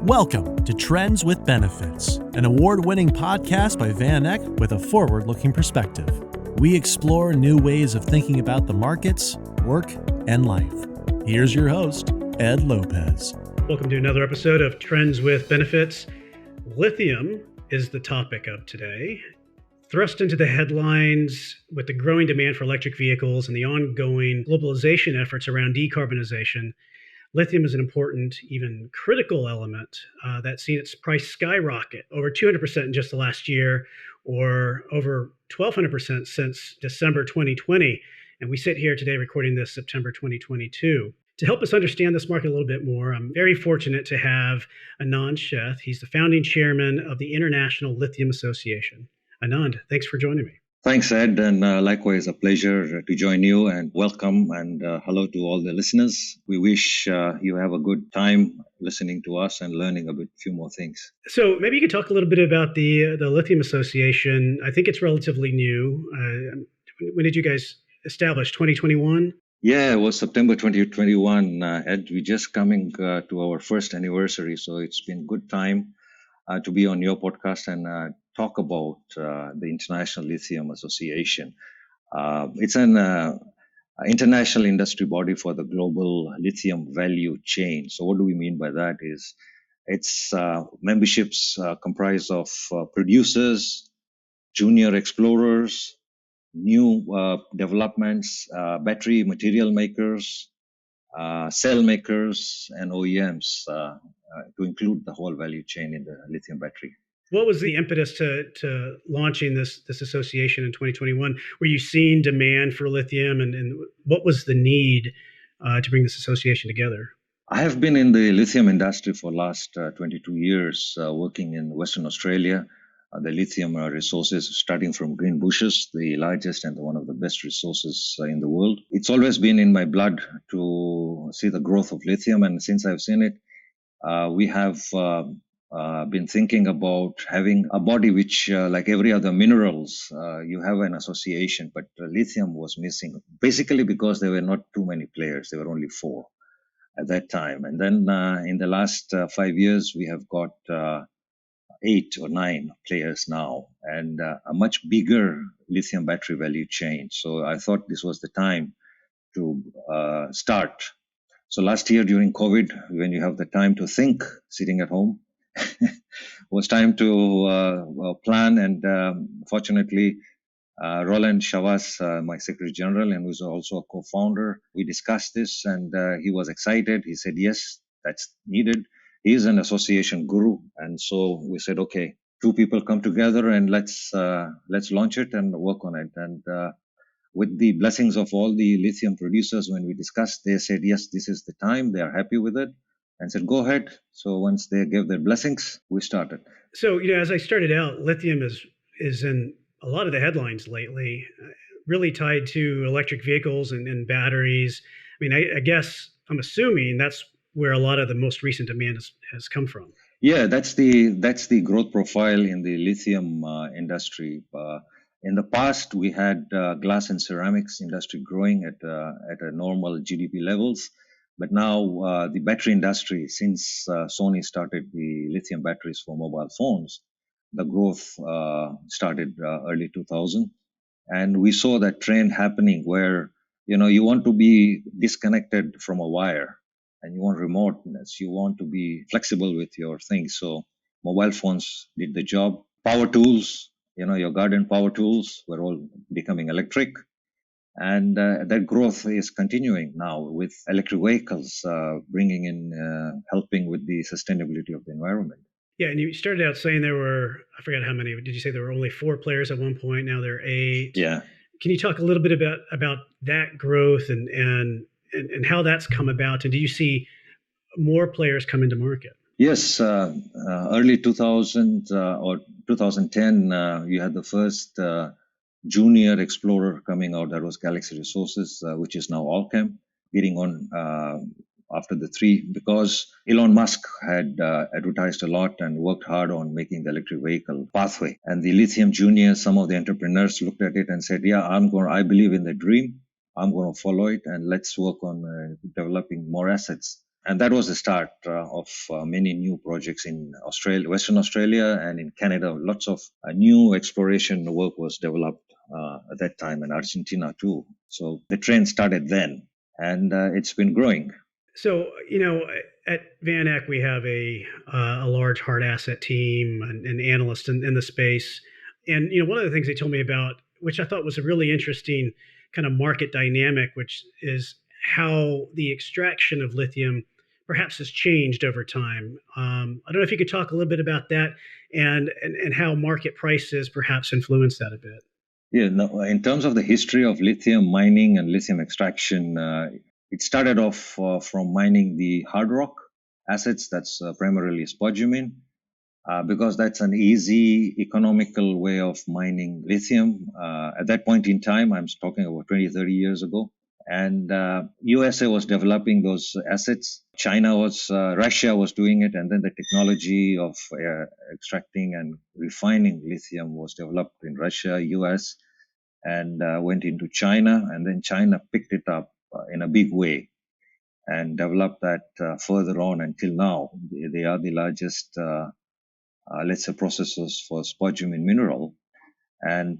Welcome to Trends with Benefits, an award-winning podcast by Van Eck with a forward-looking perspective. We explore new ways of thinking about the markets, work, and life. Here's your host, Ed Lopez. Welcome to another episode of Trends with Benefits. Lithium is the topic of today. Thrust into the headlines with the growing demand for electric vehicles and the ongoing globalization efforts around decarbonization, lithium is an important, even critical element that's seen its price skyrocket over 200% in just the last year, or over 1,200% since December 2020. And we sit here today recording this September 2022. To help us understand this market a little bit more, I'm very fortunate to have Anand Sheth. He's the founding chairman of the International Lithium Association. Anand, thanks for joining me. Thanks, Ed, and likewise a pleasure to join you, and welcome and hello to all the listeners. We wish you have a good time listening to us and learning a few more things. So maybe you could talk a little bit about the Lithium Association. I think it's relatively new. When did you guys establish, 2021? Yeah, it was September 2021, Ed. We're just coming to our first anniversary, so it's been a good time to be on your podcast and talk about the International Lithium Association. It's an international industry body for the global lithium value chain. So what do we mean by that is its memberships comprised of producers, junior explorers, new developments, battery material makers, cell makers, and OEMs to include the whole value chain in the lithium battery. What was the impetus to launching this association in 2021? Were you seeing demand for lithium, and what was the need to bring this association together? I have been in the lithium industry for the last 22 years, working in Western Australia. The lithium resources starting from Greenbushes, the largest and one of the best resources in the world. It's always been in my blood to see the growth of lithium, and since I've seen it, we have been thinking about having a body which, like every other minerals, you have an association, but lithium was missing, basically because there were not too many players. There were only 4 at that time. And then in the last 5 years, we have got 8 or 9 players now, and a much bigger lithium battery value chain. So I thought this was the time to start. So last year during COVID, when you have the time to think, sitting at home, was time to plan, and fortunately Roland Chavas, my Secretary General, and who's also a co-founder, we discussed this, and he was excited. He said, yes, that's needed. He's an association guru, and so we said, okay, 2 people come together and let's launch it and work on it. And with the blessings of all the lithium producers, when we discussed, they said, yes, this is the time. They are happy with it, and said, go ahead. So once they gave their blessings, we started. So, as I started out, lithium is in a lot of the headlines lately, really tied to electric vehicles and batteries. I mean, I guess I'm assuming that's where a lot of the most recent demand has come from. Yeah, that's the growth profile in the lithium industry. In the past, we had glass and ceramics industry growing at a normal GDP levels. But now the battery industry, since Sony started the lithium batteries for mobile phones, the growth started early 2000. And we saw that trend happening where, you want to be disconnected from a wire, and you want remoteness. You want to be flexible with your things. So mobile phones did the job. Power tools, your garden power tools were all becoming electric. And that growth is continuing now with electric vehicles bringing in, helping with the sustainability of the environment. Yeah, and you started out saying there were, I forgot how many, did you say there were only 4 players at one point? Now there are 8. Yeah. Can you talk a little bit about that growth and how that's come about? And do you see more players come into market? Yes, early 2000 or 2010, you had the first junior explorer coming out. That was Galaxy Resources, which is now Allchem, getting on after the 3, because Elon Musk had advertised a lot and worked hard on making the electric vehicle pathway. And the lithium juniors, some of the entrepreneurs looked at it and said, yeah, I believe in the dream. I'm going to follow it, and let's work on developing more assets. And that was the start of many new projects in Australia, Western Australia, and in Canada. Lots of new exploration work was developed at that time, in Argentina too. So the trend started then, and it's been growing. So, at Van Eck, we have a large hard asset team and analysts in the space. And, one of the things they told me about, which I thought was a really interesting kind of market dynamic, which is how the extraction of lithium perhaps has changed over time. I don't know if you could talk a little bit about that and how market prices perhaps influence that a bit. Yeah, no, in terms of the history of lithium mining and lithium extraction, it started off from mining the hard rock assets, that's primarily spodumene, because that's an easy, economical way of mining lithium. At that point in time, I'm talking about 20, 30 years ago. And USA was developing those assets. Russia was doing it. And then the technology of extracting and refining lithium was developed in Russia, US, and went into China. And then China picked it up in a big way and developed that further on until now. They are the largest let's say, processors for spodumene mineral. And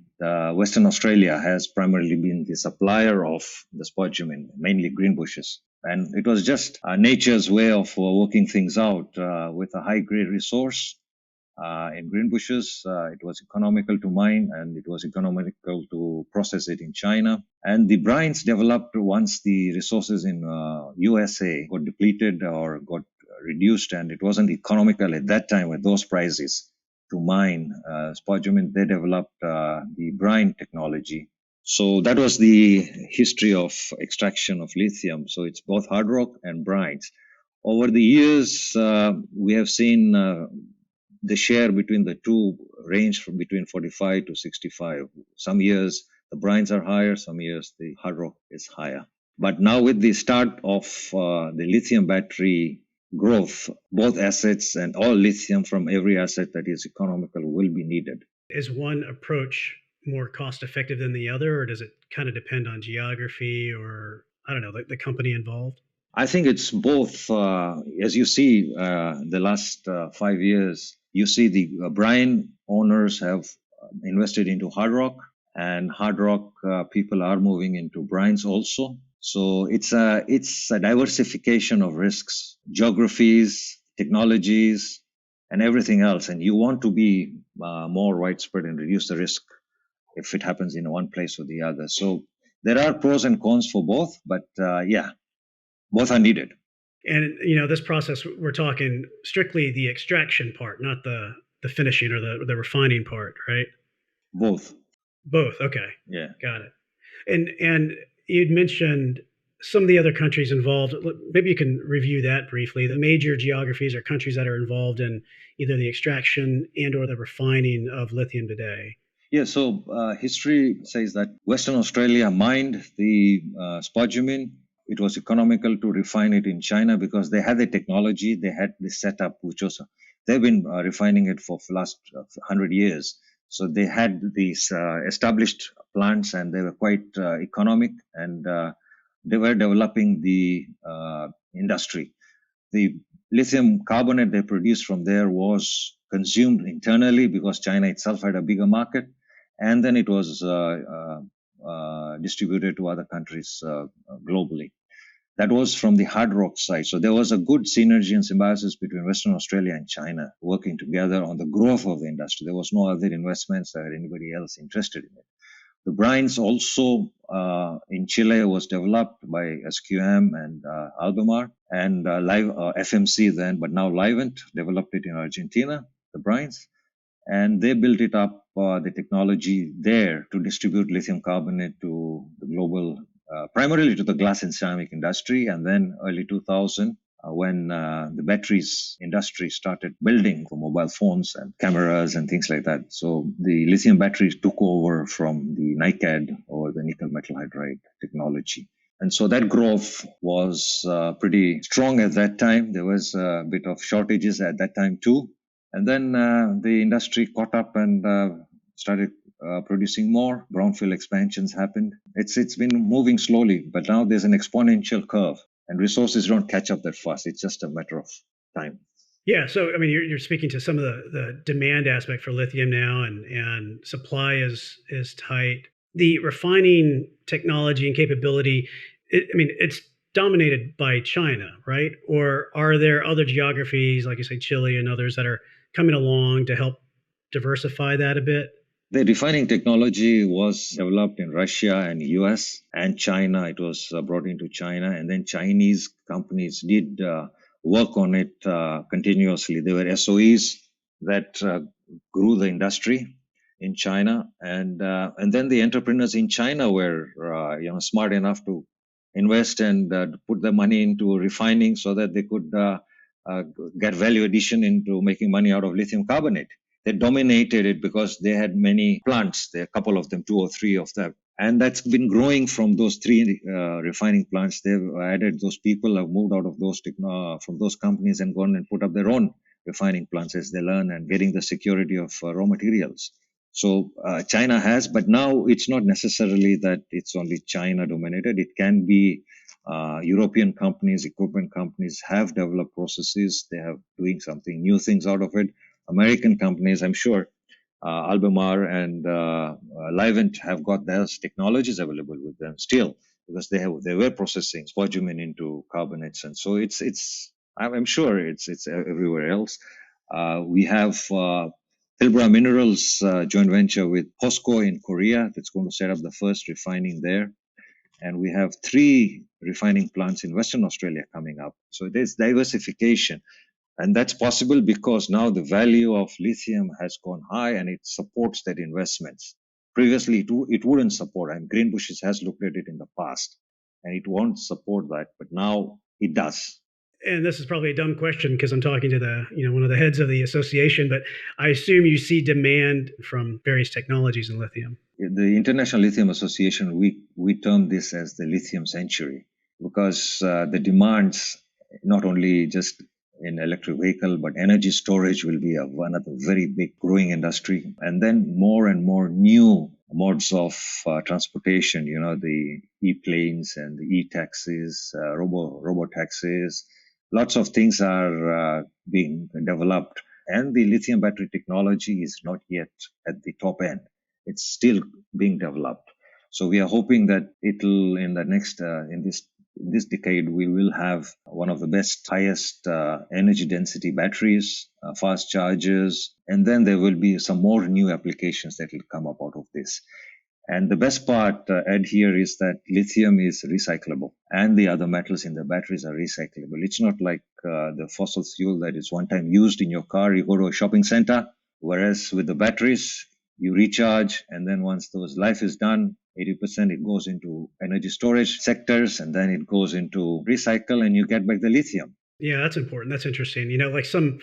Western Australia has primarily been the supplier of the spodumene, mainly Greenbushes. And it was just nature's way of working things out with a high-grade resource in Greenbushes. It was economical to mine, and it was economical to process it in China. And the brines developed once the resources in USA got depleted or got reduced, and it wasn't economical at that time with those prices to mine spodumene. They developed the brine technology. So that was the history of extraction of lithium. So it's both hard rock and brines. Over the years, we have seen the share between the two range from between 45 to 65. Some years the brines are higher, some years the hard rock is higher. But now with the start of the lithium battery growth, both assets and all lithium from every asset that is economical will be needed. Is one approach more cost effective than the other, or does it kind of depend on geography or, I don't know, the company involved? I think it's both. As you see, the last 5 years, you see the brine owners have invested into hard rock, and hard rock people are moving into brines also. So it's a diversification of risks, geographies, technologies, and everything else. And you want to be more widespread and reduce the risk if it happens in one place or the other. So there are pros and cons for both, but both are needed. And this process, we're talking strictly the extraction part, not the finishing or the refining part, right? Both. Both. Okay. Yeah. Got it. And you'd mentioned some of the other countries involved. Maybe you can review that briefly. The major geographies or countries that are involved in either the extraction and or the refining of lithium today. Yeah, so history says that Western Australia mined the spodumene. It was economical to refine it in China because they had the technology, they had the setup, which was, they've been refining it for the last 100 years. So they had these established plants, and they were quite economic, and they were developing the industry. The lithium carbonate they produced from there was consumed internally because China itself had a bigger market, and then it was distributed to other countries globally. That was from the hard rock side. So there was a good synergy and symbiosis between Western Australia and China working together on the growth of the industry. There was no other investments or anybody else interested in it. The brines also in Chile was developed by SQM and Albemarle, and FMC then, but now Livent developed it in Argentina, the brines. And they built it up, the technology there to distribute lithium carbonate to the global, primarily to the glass and ceramic industry. And then early 2000, when the batteries industry started building for mobile phones and cameras and things like that. So the lithium batteries took over from the NiCad or the nickel metal hydride technology. And so that growth was pretty strong at that time. There was a bit of shortages at that time too. And then the industry caught up and started producing more. Brownfield expansions happened. It's been moving slowly, but now there's an exponential curve. And resources don't catch up that fast. It's just a matter of time. Yeah, so I mean, you're speaking to some of the demand aspect for lithium now, and supply is tight. The refining technology and capability, I mean, it's dominated by China, right? Or are there other geographies, like you say, Chile and others, that are coming along to help diversify that a bit? The refining technology was developed in Russia and US and China. It was brought into China, and then Chinese companies did work on it continuously. There were SOEs that grew the industry in China, and then the entrepreneurs in China were smart enough to invest and put the money into refining so that they could uh, get value addition into making money out of lithium carbonate. They dominated it because they had many plants. There are a couple of them, two or three of them. And that's been growing from those three refining plants. They've added those people have moved out of those from those companies and gone and put up their own refining plants as they learn and getting the security of raw materials. So China has, but now it's not necessarily that it's only China dominated. It can be European companies, equipment companies have developed processes. They have doing something new things out of it. American companies, I'm sure, Albemarle and Livent have got those technologies available with them still because they were processing spodumene into carbonates, and so I'm sure it's everywhere else. We have Pilbara Minerals joint venture with POSCO in Korea that's going to set up the first refining there. And we have 3 refining plants in Western Australia coming up. So there's diversification. And that's possible because now the value of lithium has gone high and it supports that investments. Previously, it wouldn't support. And Greenbushes has looked at it in the past and it won't support that. But now it does. And this is probably a dumb question because I'm talking to one of the heads of the association, but I assume you see demand from various technologies in lithium. The International Lithium Association, we term this as the lithium century because the demands not only just in electric vehicle, but energy storage will be one of the very big growing industry. And then more and more new modes of transportation, the e-planes and the e-taxis, robo-taxis, lots of things are being developed. And the lithium battery technology is not yet at the top end. It's still being developed. So we are hoping that it'll in the next, in this decade, we will have one of the best, highest energy density batteries, fast chargers, and then there will be some more new applications that will come up out of this. And the best part, Ed, here is that lithium is recyclable and the other metals in the batteries are recyclable. It's not like the fossil fuel that is one time used in your car, you go to a shopping center, whereas with the batteries, you recharge, and then once those life is done, 80% it goes into energy storage sectors, and then it goes into recycle, and you get back the lithium. Yeah, that's important. That's interesting. Like some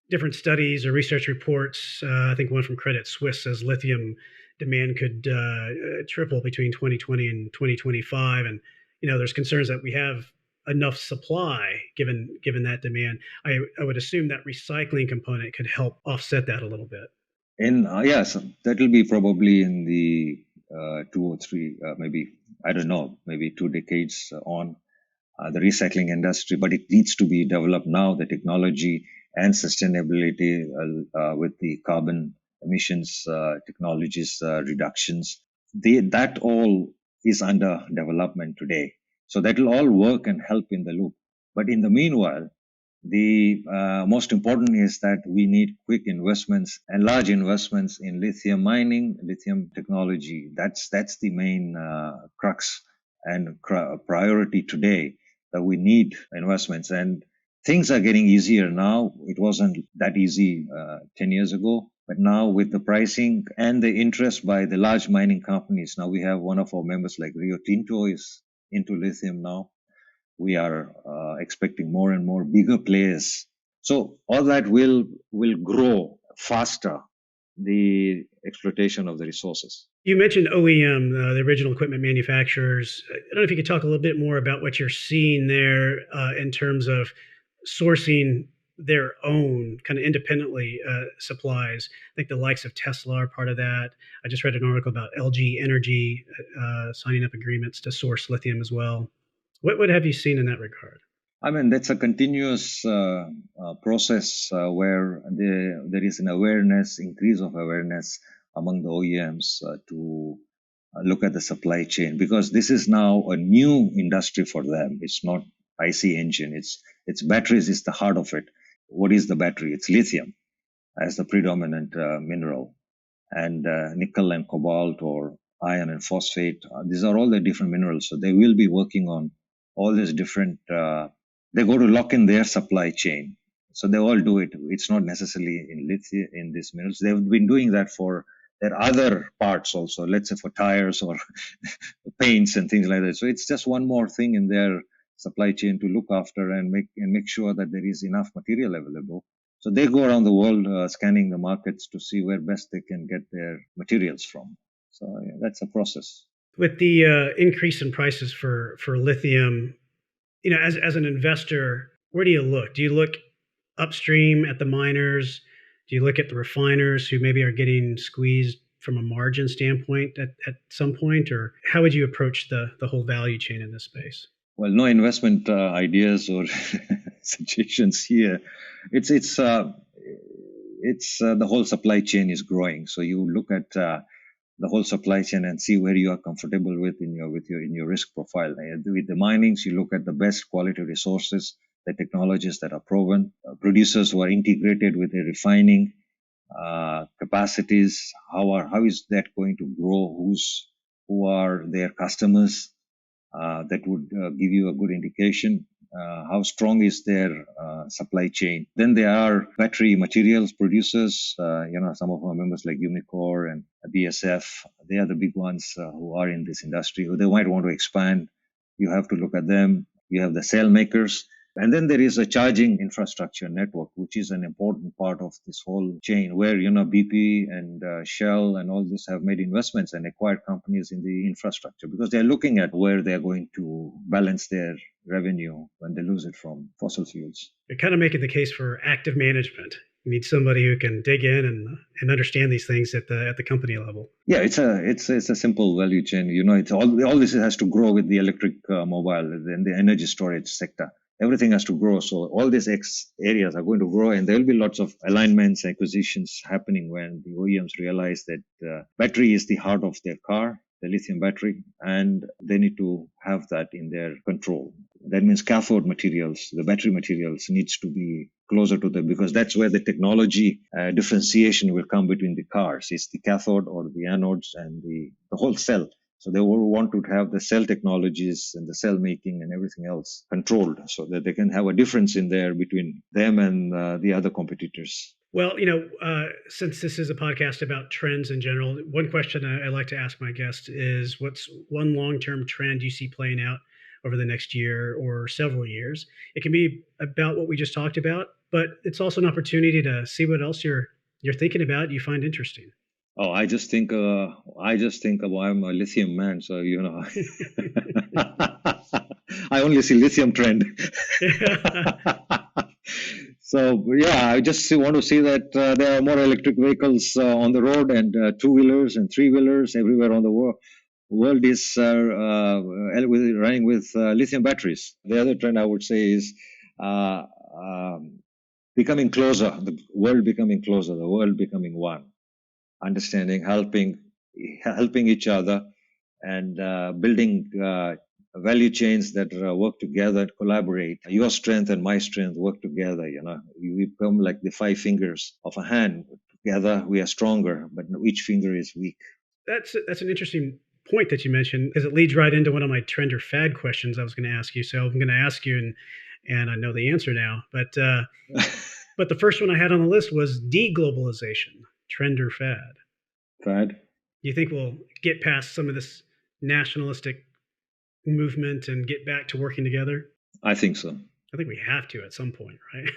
different studies or research reports, I think one from Credit Suisse says lithium demand could triple between 2020 and 2025, and there's concerns that we have enough supply given that demand. I would assume that recycling component could help offset that a little bit. Yes, that will be probably in the 2 or 3, maybe, I don't know, maybe 2 decades on the recycling industry, but it needs to be developed now, the technology and sustainability with the carbon emissions technologies reductions. That all is under development today. So that will all work and help in the loop. But in the meanwhile, the most important is that we need quick investments and large investments in lithium mining, lithium technology. That's the main crux and priority today, that we need investments. And things are getting easier now. It wasn't that easy 10 years ago. But now with the pricing and the interest by the large mining companies, now we have one of our members like Rio Tinto is into lithium now. We are expecting more and more bigger players. So all that will grow faster, the exploitation of the resources. You mentioned OEM, the original equipment manufacturers. I don't know if you could talk a little bit more about what you're seeing there in terms of sourcing their own kind of independently supplies. I think the likes of Tesla are part of that. I just read an article about LG Energy signing up agreements to source lithium as well. What have you seen in that regard? I mean, that's a continuous process where there is an awareness, increase of awareness among the OEMs to look at the supply chain, because this is now a new industry for them. It's not IC engine. It's batteries is the heart of it. What is the battery? It's lithium as the predominant mineral, and nickel and cobalt or iron and phosphate. These are all the different minerals. So they will be working on all these different. They go to lock in their supply chain. So they all do it. It's not necessarily in lithium in these minerals. They've been doing that for their other parts also. Let's say for tires or paints and things like that. So it's just one more thing in their supply chain to look after and make sure that there is enough material available. So they go around the world scanning the markets to see where best they can get their materials from. So yeah, that's a process. With the increase in prices for lithium, as an investor, where do you look? Do you look upstream at the miners? Do you look at the refiners who maybe are getting squeezed from a margin standpoint at some point? Or how would you approach the whole value chain in this space? Well, no investment ideas or suggestions here. It's the whole supply chain is growing. So you look at the whole supply chain and see where you are comfortable with in your risk profile. With the minings, you look at the best quality resources, the technologies that are proven, producers who are integrated with the refining capacities. How is that going to grow? Who are their customers? That would give you a good indication. How strong is their supply chain? Then there are battery materials producers. Some of our members like Umicore and BSF. They are the big ones who are in this industry. They might want to expand. You have to look at them. You have the cell makers. And then there is a charging infrastructure network, which is an important part of this whole chain where, BP and Shell and all this have made investments and acquired companies in the infrastructure because they're looking at where they're going to balance their revenue when they lose it from fossil fuels. You're kind of making the case for active management. You need somebody who can dig in and understand these things at the company level. Yeah, it's a simple value chain. It's all this has to grow with the electric mobile and the energy storage sector. Everything has to grow. So all these areas are going to grow, and there will be lots of alignments, acquisitions happening when the OEMs realize that battery is the heart of their car, the lithium battery, and they need to have that in their control. That means cathode materials, the battery materials needs to be closer to them because that's where the technology differentiation will come between the cars. It's the cathode or the anodes and the whole cell. So they will want to have the cell technologies and the cell making and everything else controlled so that they can have a difference in there between them and the other competitors. Well, since this is a podcast about trends in general, one question I like to ask my guests is what's one long-term trend you see playing out over the next year or several years? It can be about what we just talked about, but it's also an opportunity to see what else you're thinking about, you find interesting. Oh, I just think I'm a lithium man, so I only see lithium trend. So yeah, I just want to see that there are more electric vehicles on the road and two-wheelers and three-wheelers everywhere on the world. World is running with lithium batteries. The other trend I would say is becoming closer. The world becoming closer. The world becoming one. Understanding, helping each other, and building value chains that work together, collaborate. Your strength and my strength work together. We become like the five fingers of a hand. Together we are stronger, but each finger is weak. That's an interesting point that you mentioned because it leads right into one of my trend or fad questions I was going to ask you. So I'm going to ask you, and I know the answer now, but but the first one I had on the list was deglobalization. Trend or fad? Fad. You think we'll get past some of this nationalistic movement and get back to working together? I think so. I think we have to at some point, right?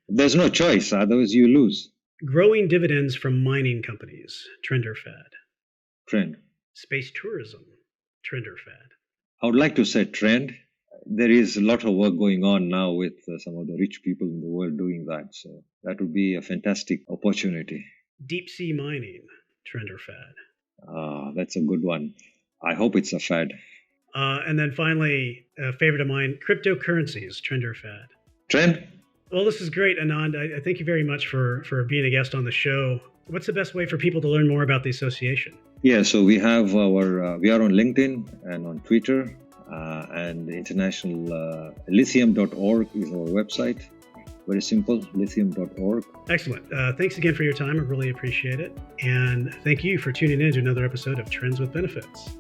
There's no choice, otherwise you lose. Growing dividends from mining companies. Trend or fad? Trend. Space tourism. Trend or fad? I would like to say trend. There is a lot of work going on now with some of the rich people in the world doing that. So that would be a fantastic opportunity. Deep sea mining, trend or fad? That's a good one. I hope it's a fad. And then finally, a favorite of mine, cryptocurrencies, trend or fad? Trend? Well, this is great, Anand. I thank you very much for being a guest on the show. What's the best way for people to learn more about the association? Yeah, so we have we are on LinkedIn and on Twitter, and International Lithium.org is our website. Very simple, lithium.org. Excellent. Thanks again for your time. I really appreciate it. And thank you for tuning in to another episode of Trends with Benefits.